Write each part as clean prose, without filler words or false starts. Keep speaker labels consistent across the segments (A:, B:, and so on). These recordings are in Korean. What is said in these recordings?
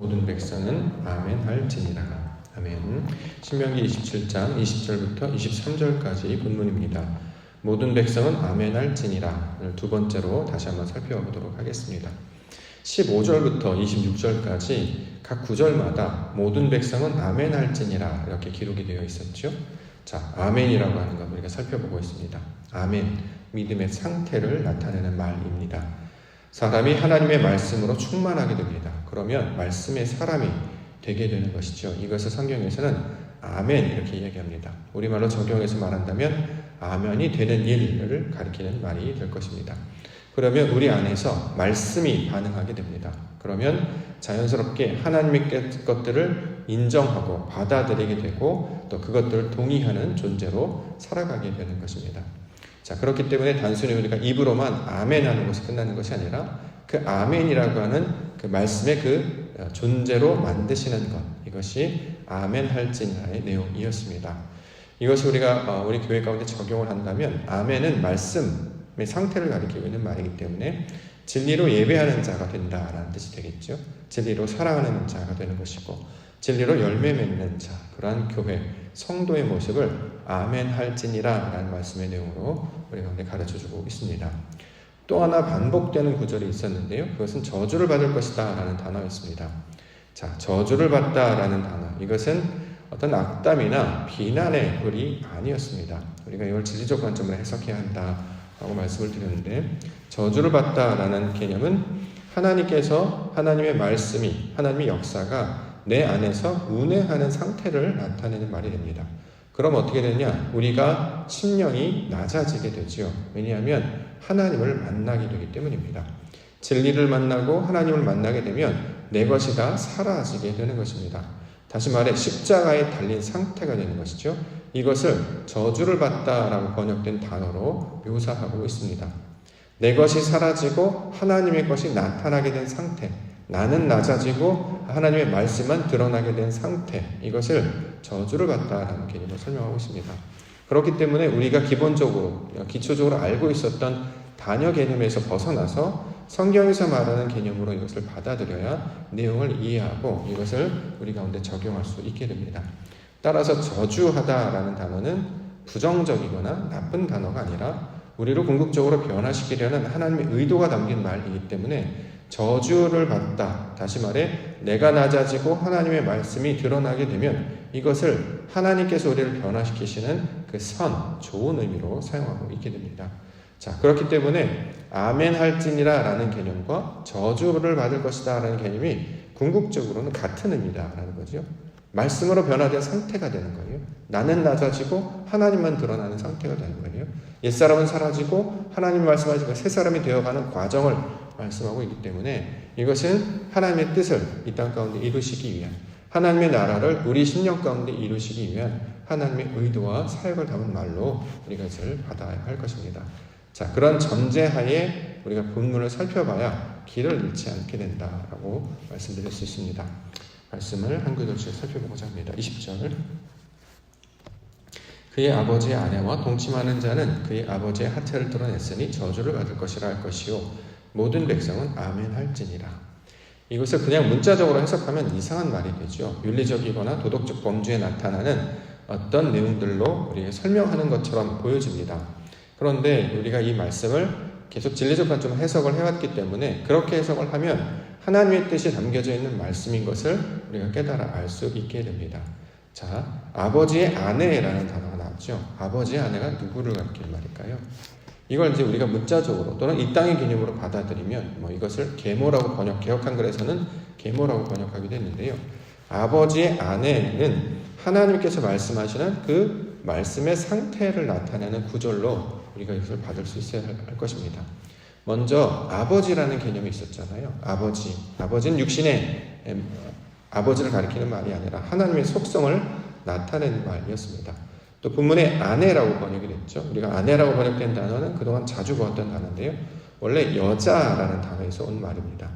A: 모든 백성은 아멘 할지니라. 아멘. 신명기 27장 20절부터 23절까지 본문입니다. 모든 백성은 아멘 할지니라. 두 번째로 다시 한번 살펴보도록 하겠습니다. 15절부터 26절까지 각 구절마다 모든 백성은 아멘 할지니라 이렇게 기록이 되어 있었죠. 자, 아멘이라고 하는 것 우리가 살펴보고 있습니다. 아멘, 믿음의 상태를 나타내는 말입니다. 사람이 하나님의 말씀으로 충만하게 됩니다. 그러면 말씀의 사람이 되게 되는 것이죠. 이것을 성경에서는 아멘 이렇게 이야기합니다. 우리말로 적용해서 말한다면 아멘이 되는 일을 가리키는 말이 될 것입니다. 그러면 우리 안에서 말씀이 반응하게 됩니다. 그러면 자연스럽게 하나님의 것들을 인정하고 받아들이게 되고 또 그것들을 동의하는 존재로 살아가게 되는 것입니다. 자, 그렇기 때문에 단순히 우리가 입으로만 아멘 하는 것이 끝나는 것이 아니라 그 아멘이라고 하는 그 말씀의 그 존재로 만드시는 것, 이것이 아멘 할지니라의 내용이었습니다. 이것이 우리가 우리 교회 가운데 적용을 한다면 아멘은 말씀의 상태를 가리키고 있는 말이기 때문에 진리로 예배하는 자가 된다라는 뜻이 되겠죠. 진리로 사랑하는 자가 되는 것이고 진리로 열매 맺는 자, 그러한 교회, 성도의 모습을 아멘 할지니라 라는 말씀의 내용으로 우리 가운데 가르쳐주고 있습니다. 또 하나 반복되는 구절이 있었는데요. 그것은 저주를 받을 것이다 라는 단어였습니다. 자, 저주를 받다 라는 단어, 이것은 어떤 악담이나 비난의 글이 아니었습니다. 우리가 이걸 진리적 관점으로 해석해야 한다라고 말씀을 드렸는데, 저주를 받다 라는 개념은 하나님께서 하나님의 말씀이, 하나님의 역사가 내 안에서 운행하는 상태를 나타내는 말이 됩니다. 그럼 어떻게 되냐? 우리가 심령이 낮아지게 되죠. 왜냐하면 하나님을 만나게 되기 때문입니다. 진리를 만나고 하나님을 만나게 되면 내 것이 다 사라지게 되는 것입니다. 다시 말해 십자가에 달린 상태가 되는 것이죠. 이것을 저주를 받다라고 번역된 단어로 묘사하고 있습니다. 내 것이 사라지고 하나님의 것이 나타나게 된 상태, 나는 낮아지고 하나님의 말씀만 드러나게 된 상태, 이것을 저주를 받다라는 개념으로 설명하고 있습니다. 그렇기 때문에 우리가 기본적으로, 기초적으로 알고 있었던 단여 개념에서 벗어나서 성경에서 말하는 개념으로 이것을 받아들여야 내용을 이해하고 이것을 우리 가운데 적용할 수 있게 됩니다. 따라서 저주하다라는 단어는 부정적이거나 나쁜 단어가 아니라 우리를 궁극적으로 변화시키려는 하나님의 의도가 담긴 말이기 때문에 저주를 받다, 다시 말해 내가 낮아지고 하나님의 말씀이 드러나게 되면 이것을 하나님께서 우리를 변화시키시는 그 좋은 의미로 사용하고 있게 됩니다. 자, 그렇기 때문에 아멘 할지니라 라는 개념과 저주를 받을 것이다 라는 개념이 궁극적으로는 같은 의미다라는 거죠. 말씀으로 변화된 상태가 되는 거예요. 나는 낮아지고 하나님만 드러나는 상태가 되는 거예요. 옛사람은 사라지고 하나님 말씀하시고 새 사람이 되어가는 과정을 말씀하고 있기 때문에 이것은 하나님의 뜻을 이 땅 가운데 이루시기 위한, 하나님의 나라를 우리 심령 가운데 이루시기 위한 하나님의 의도와 사역을 담은 말로 우리가 이것을 받아야 할 것입니다. 자, 그런 전제하에 우리가 본문을 살펴봐야 길을 잃지 않게 된다라고 말씀드릴 수 있습니다. 말씀을 한 구절씩 살펴보고자 합니다. 20절. 그의 아버지의 아내와 동침하는 자는 그의 아버지의 하태를 드러냈으니 저주를 받을 것이라 할 것이요 모든 백성은 아멘 할지니라. 이것을 그냥 문자적으로 해석하면 이상한 말이 되죠. 윤리적이거나 도덕적 범주에 나타나는 어떤 내용들로 우리에게 설명하는 것처럼 보여집니다. 그런데 우리가 이 말씀을 계속 진리적 관점으로 해석을 해왔기 때문에 그렇게 해석을 하면 하나님의 뜻이 담겨져 있는 말씀인 것을 우리가 깨달아 알 수 있게 됩니다. 자, 아버지의 아내라는 단어가 나왔죠. 아버지의 아내가 누구를 가리키는 말일까요? 이걸 이제 우리가 문자적으로 또는 이 땅의 개념으로 받아들이면 이것을 계모라고 개역 한글에서는 계모라고 번역하기도 했는데요. 아버지의 아내는 하나님께서 말씀하시는 그 말씀의 상태를 나타내는 구절로 우리가 이것을 받을 수 있어야 할 것입니다. 먼저 아버지라는 개념이 있었잖아요. 아버지는 육신의 아버지를 가리키는 말이 아니라 하나님의 속성을 나타내는 말이었습니다. 또 본문에 아내라고 번역이 됐죠. 우리가 아내라고 번역된 단어는 그동안 자주 보았던 단어인데요. 원래 여자라는 단어에서 온 말입니다.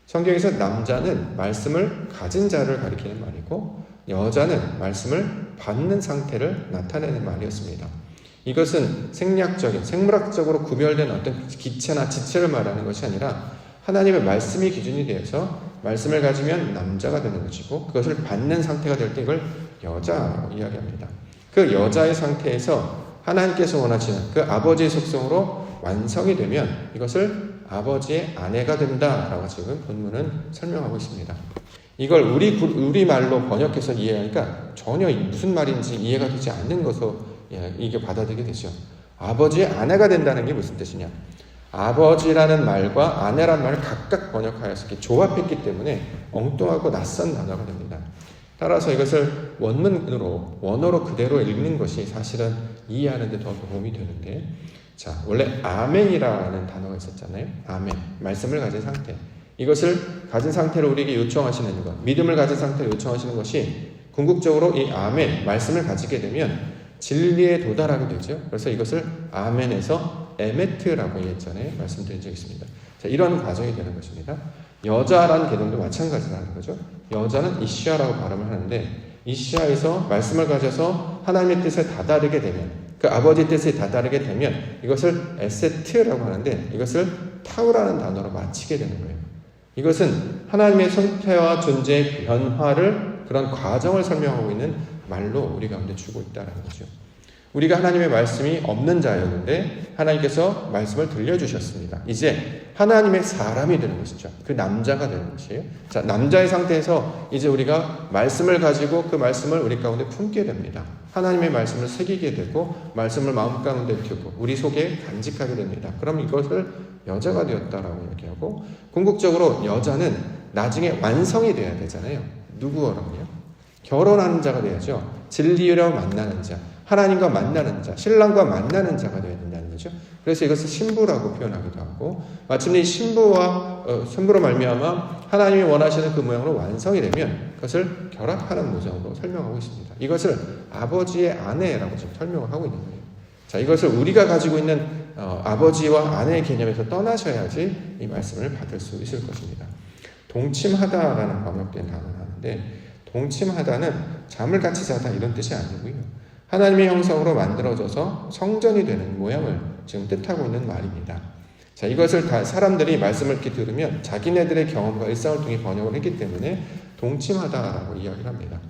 A: 성경에서 남자는 말씀을 가진 자를 가리키는 말이고 여자는 말씀을 받는 상태를 나타내는 말이었습니다. 이것은 생략적인, 생물학적으로 구별된 어떤 기체나 지체를 말하는 것이 아니라 하나님의 말씀이 기준이 되어서 말씀을 가지면 남자가 되는 것이고 그것을 받는 상태가 될 때 이걸 여자라고 이야기합니다. 그 여자의 상태에서 하나님께서 원하시는 그 아버지의 속성으로 완성이 되면 이것을 아버지의 아내가 된다라고 지금 본문은 설명하고 있습니다. 이걸 우리 말로 번역해서 이해하니까 전혀 무슨 말인지 이해가 되지 않는 것으로 이게 받아들이게 되죠. 아버지의 아내가 된다는 게 무슨 뜻이냐? 아버지라는 말과 아내라는 말을 각각 번역하여서 이렇게 조합했기 때문에 엉뚱하고 낯선 단어가 됩니다. 따라서 이것을 원어로 그대로 읽는 것이 사실은 이해하는 데 더 도움이 되는데, 자, 원래 아멘이라는 단어가 있었잖아요. 아멘, 말씀을 가진 상태. 이것을 가진 상태로 우리에게 요청하시는 것, 믿음을 가진 상태로 요청하시는 것이 궁극적으로 이 아멘, 말씀을 가지게 되면 진리에 도달하게 되죠. 그래서 이것을 아멘에서 에메트라고 했잖아요. 말씀드린 적이 있습니다. 자, 이런 과정이 되는 것입니다. 여자라는 개념도 마찬가지라는 거죠. 여자는 이시아라고 발음을 하는데, 이시아에서 말씀을 가져서 하나님의 뜻에 다다르게 되면, 그 아버지 뜻에 다다르게 되면 이것을 에세트라고 하는데, 이것을 타우라는 단어로 마치게 되는 거예요. 이것은 하나님의 성태와 존재의 변화를, 그런 과정을 설명하고 있는 말로 우리 가운데 주고 있다는 거죠. 우리가 하나님의 말씀이 없는 자였는데 하나님께서 말씀을 들려주셨습니다. 이제 하나님의 사람이 되는 것이죠. 그 남자가 되는 것이에요. 자, 남자의 상태에서 이제 우리가 말씀을 가지고 그 말씀을 우리 가운데 품게 됩니다. 하나님의 말씀을 새기게 되고 말씀을 마음 가운데 두고 우리 속에 간직하게 됩니다. 그럼 이것을 여자가 되었다라고 얘기하고, 궁극적으로 여자는 나중에 완성이 돼야 되잖아요. 누구라고요? 결혼하는 자가 돼야죠. 진리로 만나는 자, 하나님과 만나는 자, 신랑과 만나는 자가 되어야 된다는 거죠. 그래서 이것을 신부라고 표현하기도 하고, 마침내 신부와 신부로 말미암아 하나님이 원하시는 그 모양으로 완성이 되면 그것을 결합하는 모습으로 설명하고 있습니다. 이것을 아버지의 아내라고 지금 설명을 하고 있는 거예요. 자, 이것을 우리가 가지고 있는 아버지와 아내의 개념에서 떠나셔야지 이 말씀을 받을 수 있을 것입니다. 동침하다라는 번역된 단어를 하는데, 동침하다는 잠을 같이 자다 이런 뜻이 아니고요. 하나님의 형상으로 만들어져서 성전이 되는 모양을 지금 뜻하고 있는 말입니다. 자, 이것을 다 사람들이 말씀을 이렇게 들으면 자기네들의 경험과 일상을 통해 번역을 했기 때문에 동침하다라고 이야기를 합니다.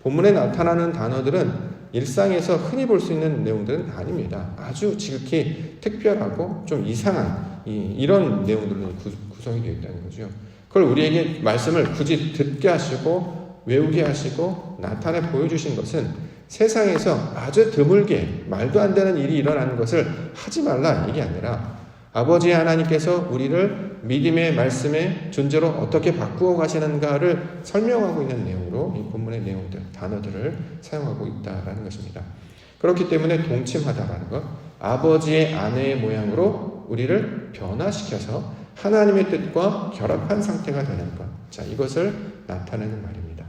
A: 본문에 나타나는 단어들은 일상에서 흔히 볼 수 있는 내용들은 아닙니다. 아주 지극히 특별하고 좀 이상한 이런 내용들로 구성이 되어 있다는 거죠. 그걸 우리에게 말씀을 굳이 듣게 하시고 외우게 하시고 나타내 보여주신 것은 세상에서 아주 드물게 말도 안 되는 일이 일어나는 것을 하지 말라 이게 아니라, 아버지 하나님께서 우리를 믿음의 말씀의 존재로 어떻게 바꾸어 가시는가를 설명하고 있는 내용으로 이 본문의 내용들, 단어들을 사용하고 있다라는 것입니다. 그렇기 때문에 동침하다라는 것, 아버지의 아내의 모양으로 우리를 변화시켜서 하나님의 뜻과 결합한 상태가 되는 것, 자, 이것을 나타내는 말입니다.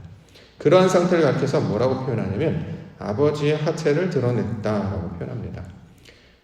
A: 그러한 상태를 가리켜서 뭐라고 표현하냐면 아버지의 하체를 드러냈다라고 표현합니다.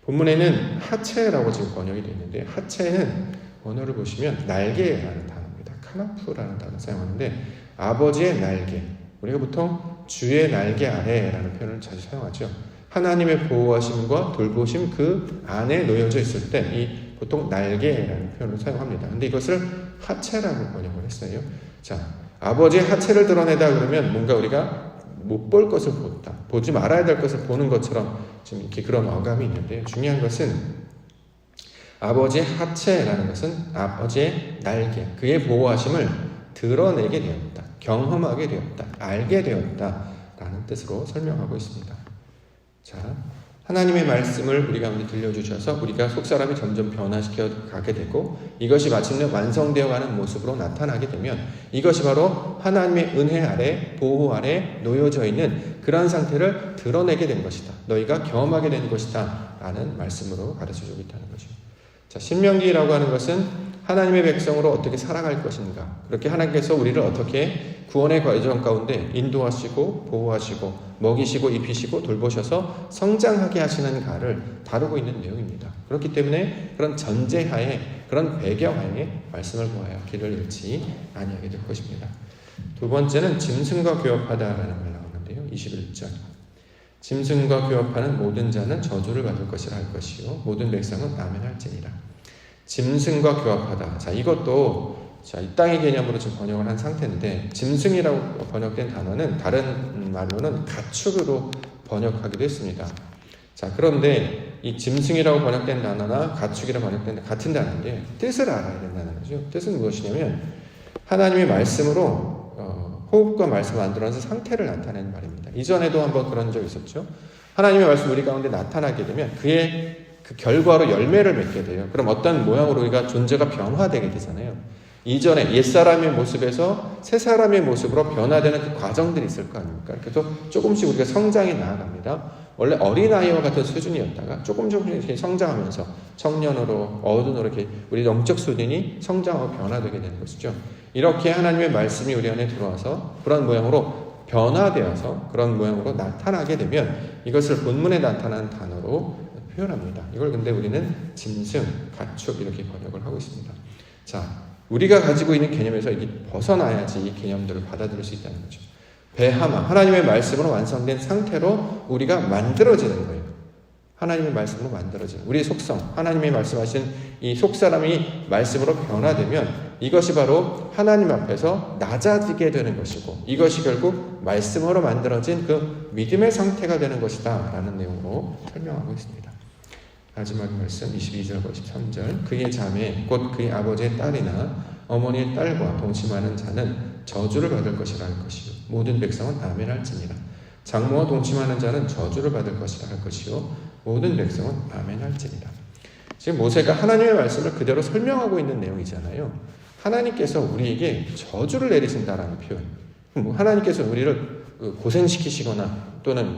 A: 본문에는 하체라고 지금 번역이 되어 있는데, 하체는 언어를 보시면 날개라는 단어입니다. 카나프라는 단어 사용하는데, 아버지의 날개, 우리가 보통 주의 날개 아래라는 표현을 자주 사용하죠. 하나님의 보호하심과 돌보심 그 안에 놓여져 있을 때 이 보통 날개라는 표현을 사용합니다. 근데 이것을 하체라고 번역을 했어요. 자, 아버지의 하체를 드러내다 그러면 뭔가 우리가 못 볼 것을 보다, 보지 말아야 될 것을 보는 것처럼 지금 이렇게 그런 어감이 있는데, 중요한 것은 아버지의 하체라는 것은 아버지의 날개, 그의 보호하심을 드러내게 되었다, 경험하게 되었다, 알게 되었다라는 뜻으로 설명하고 있습니다. 자, 하나님의 말씀을 우리 가운데 들려주셔서 우리가 속사람이 점점 변화시켜 가게 되고, 이것이 마침내 완성되어가는 모습으로 나타나게 되면 이것이 바로 하나님의 은혜 아래, 보호 아래 놓여져 있는 그런 상태를 드러내게 된 것이다, 너희가 경험하게 된 것이다 라는 말씀으로 가르쳐주고 있다는 거죠. 자, 신명기라고 하는 것은 하나님의 백성으로 어떻게 살아갈 것인가, 그렇게 하나님께서 우리를 어떻게 구원의 과정 가운데 인도하시고 보호하시고 먹이시고 입히시고 돌보셔서 성장하게 하시는가를 다루고 있는 내용입니다. 그렇기 때문에 그런 전제하에, 그런 배경하에 말씀을 보아야 길을 잃지 아니하게 될 것입니다. 두 번째는 짐승과 교합하다라는 말 나오는데요. 21절, 짐승과 교합하는 모든 자는 저주를 받을 것이라 할 것이요 모든 백성은 아멘할지니라. 짐승과 교합하다. 자, 이것도 자, 이 땅의 개념으로 지금 번역을 한 상태인데 짐승이라고 번역된 단어는 다른 말로는 가축으로 번역하기도 했습니다. 자, 그런데 이 짐승이라고 번역된 단어나 가축이라고 번역된 같은 단어인데 뜻을 알아야 된다는 거죠. 뜻은 무엇이냐면 하나님의 말씀으로 호흡과 말씀을 만들어서 상태를 나타내는 말입니다. 이전에도 한번 그런 적이 있었죠. 하나님의 말씀 우리 가운데 나타나게 되면 그의 그 결과로 열매를 맺게 돼요. 그럼 어떤 모양으로 우리가 존재가 변화되게 되잖아요. 이전에 옛사람의 모습에서 새사람의 모습으로 변화되는 그 과정들이 있을 거 아닙니까? 그래서 조금씩 우리가 성장이 나아갑니다. 원래 어린아이와 같은 수준이었다가 조금씩 이렇게 성장하면서 청년으로, 어른으로 이렇게 우리 영적 수준이 성장하고 변화되게 되는 것이죠. 이렇게 하나님의 말씀이 우리 안에 들어와서 그런 모양으로 변화되어서 그런 모양으로 나타나게 되면 이것을 본문에 나타나는 단어로 표현합니다. 이걸 근데 우리는 짐승, 가축 이렇게 번역을 하고 있습니다. 자, 우리가 가지고 있는 개념에서 이게 벗어나야지 이 개념들을 받아들일 수 있다는 거죠. 베하마, 하나님의 말씀으로 완성된 상태로 우리가 만들어지는 거예요. 하나님의 말씀으로 만들어지는 우리의 속성, 하나님의 말씀하신 이 속사람이 말씀으로 변화되면 이것이 바로 하나님 앞에서 낮아지게 되는 것이고 이것이 결국 말씀으로 만들어진 그 믿음의 상태가 되는 것이다 라는 내용으로 설명하고 있습니다. 마지막 말씀 22절과 23절 그의 자매 곧 그의 아버지의 딸이나 어머니의 딸과 동침하는 자는 저주를 받을 것이라 할 것이요 모든 백성은 아멘 할지니라. 장모와 동침하는 자는 저주를 받을 것이라 할 것이요 모든 백성은 아멘 할지니라. 지금 모세가 하나님의 말씀을 그대로 설명하고 있는 내용이잖아요. 하나님께서 우리에게 저주를 내리신다라는 표현. 하나님께서 우리를 고생시키시거나 또는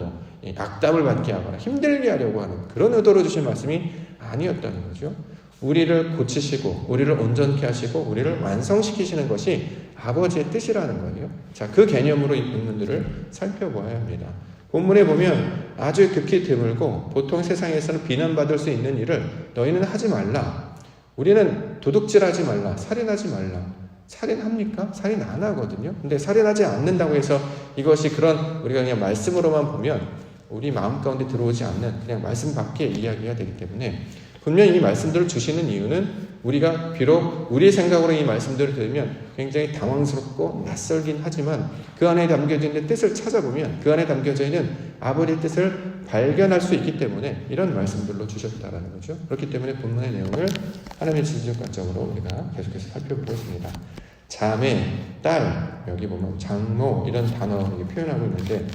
A: 악담을 받게 하거나 힘들게 하려고 하는 그런 의도로 주신 말씀이 아니었다는 거죠. 우리를 고치시고 우리를 온전케 하시고 우리를 완성시키시는 것이 아버지의 뜻이라는 거예요. 자, 그 개념으로 이 본문들을 살펴보아야 합니다. 본문에 보면 아주 극히 드물고 보통 세상에서는 비난받을 수 있는 일을 너희는 하지 말라. 우리는 도둑질하지 말라. 살인하지 말라. 살인합니까? 살인 안 하거든요. 근데 살인하지 않는다고 해서 이것이 그런 우리가 그냥 말씀으로만 보면 우리 마음 가운데 들어오지 않는 그냥 말씀 밖의 이야기가 되기 때문에 분명히 이 말씀들을 주시는 이유는 우리가 비록 우리의 생각으로 이 말씀들을 들으면 굉장히 당황스럽고 낯설긴 하지만 그 안에 담겨져 있는 뜻을 찾아보면 그 안에 담겨져 있는 아버지의 뜻을 발견할 수 있기 때문에 이런 말씀들로 주셨다라는 거죠. 그렇기 때문에 본문의 내용을 하나님의 지적 관점으로 우리가 계속해서 살펴보고 있습니다. 자매, 딸, 여기 보면 장모 이런 단어 표현하고 있는데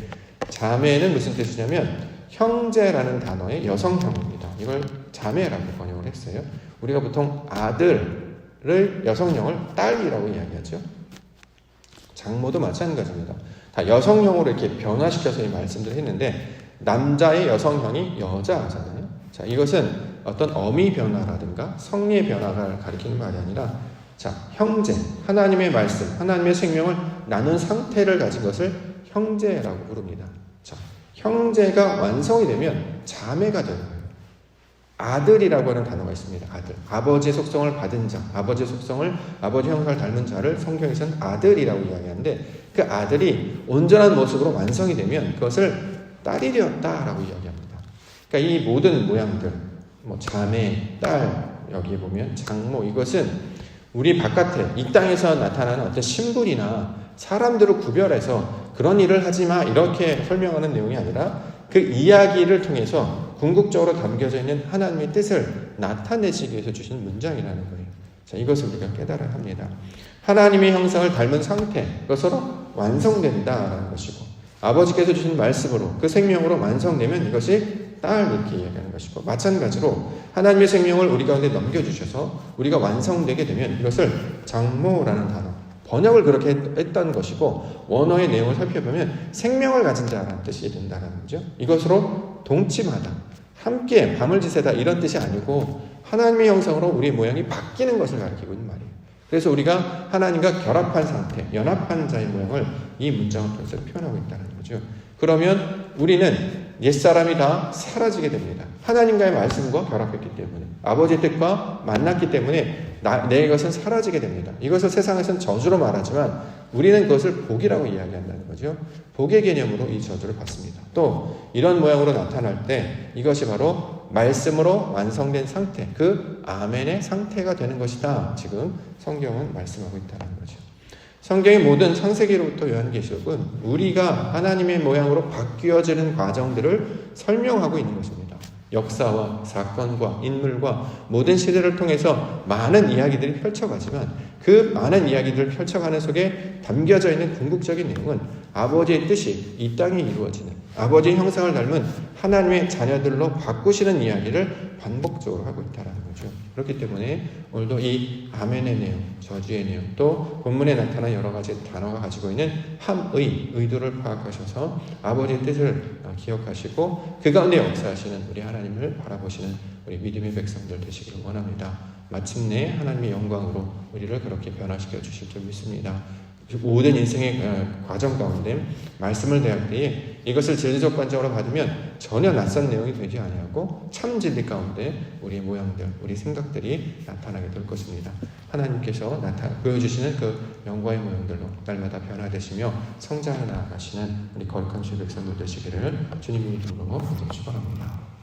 A: 자매는 무슨 뜻이냐면 형제라는 단어의 여성형입니다. 이걸 자매라고 번역을 했어요. 우리가 보통 아들을 여성형을 딸이라고 이야기하죠. 장모도 마찬가지입니다. 다 여성형으로 이렇게 변화시켜서 이 말씀들을 했는데 남자의 여성형이 여자잖아요. 자, 이것은 어떤 어미 변화라든가 성리의 변화를 가리키는 말이 아니라 자, 형제, 하나님의 말씀, 하나님의 생명을 나눈 상태를 가진 것을 형제라고 부릅니다. 자, 형제가 완성이 되면 자매가 되는 거예요. 아들이라고 하는 단어가 있습니다. 아들. 아버지의 속성을 받은 자, 아버지의 속성을, 아버지 형상을 닮은 자를 성경에서는 아들이라고 이야기하는데 그 아들이 온전한 모습으로 완성이 되면 그것을 딸이 되었다라고 이야기합니다. 그러니까 이 모든 모양들, 자매, 딸, 여기에 보면 장모, 이것은 우리 바깥에 이 땅에서 나타나는 어떤 신분이나 사람들을 구별해서 그런 일을 하지 마 이렇게 설명하는 내용이 아니라 그 이야기를 통해서 궁극적으로 담겨져 있는 하나님의 뜻을 나타내시기 위해서 주신 문장이라는 거예요. 자, 이것을 우리가 깨달아야 합니다. 하나님의 형상을 닮은 상태, 그것으로 완성된다라는 것이고 아버지께서 주신 말씀으로 그 생명으로 완성되면 이것이 딸 이렇게 이야기하는 것이고 마찬가지로 하나님의 생명을 우리 가운데 넘겨주셔서 우리가 완성되게 되면 이것을 장모라는 단어 번역을 그렇게 했던 것이고 원어의 내용을 살펴보면 생명을 가진 자라는 뜻이 된다는 거죠. 이것으로 동침하다, 함께 밤을 지새다 이런 뜻이 아니고 하나님의 형상으로 우리의 모양이 바뀌는 것을 가리키고 있는 말이에요. 그래서 우리가 하나님과 결합한 상태, 연합한 자의 모양을 이 문장을 통해서 표현하고 있다는 거죠. 그러면 우리는 옛사람이 다 사라지게 됩니다. 하나님과의 말씀과 결합했기 때문에 아버지의 뜻과 만났기 때문에 내 것은 사라지게 됩니다. 이것을 세상에서는 저주로 말하지만 우리는 그것을 복이라고 이야기한다는 거죠. 복의 개념으로 이 저주를 받습니다. 또 이런 모양으로 나타날 때 이것이 바로 말씀으로 완성된 상태, 그 아멘의 상태가 되는 것이다. 지금 성경은 말씀하고 있다는 거죠. 성경의 모든 창세기로부터 요한계시록은 우리가 하나님의 모양으로 바뀌어지는 과정들을 설명하고 있는 것입니다. 역사와 사건과 인물과 모든 시대를 통해서 많은 이야기들이 펼쳐가지만 그 많은 이야기들을 펼쳐가는 속에 담겨져 있는 궁극적인 내용은 아버지의 뜻이 이 땅에 이루어지는, 아버지의 형상을 닮은 하나님의 자녀들로 바꾸시는 이야기를 반복적으로 하고 있다는 거죠. 그렇기 때문에 오늘도 이 아멘의 내용, 저주의 내용, 또 본문에 나타난 여러 가지 단어가 가지고 있는 함의 의도를 파악하셔서 아버지의 뜻을 기억하시고 그 가운데 역사하시는 우리 하나님을 바라보시는 우리 믿음의 백성들 되시기를 원합니다. 마침내 하나님의 영광으로 우리를 그렇게 변화시켜 주실 줄 믿습니다. 모든 인생의 과정 가운데 말씀을 대할 때에 이것을 진리적 관점으로 받으면 전혀 낯선 내용이 되지 아니하고 참 진리 가운데 우리의 모양들, 우리 생각들이 나타나게 될 것입니다. 하나님께서 보여주시는 그 영광의 모양들로 날마다 변화되시며 성장해 나아가시는 우리 거룩한 주의 백성들 되시기를 주님의 이름으로 축원합니다.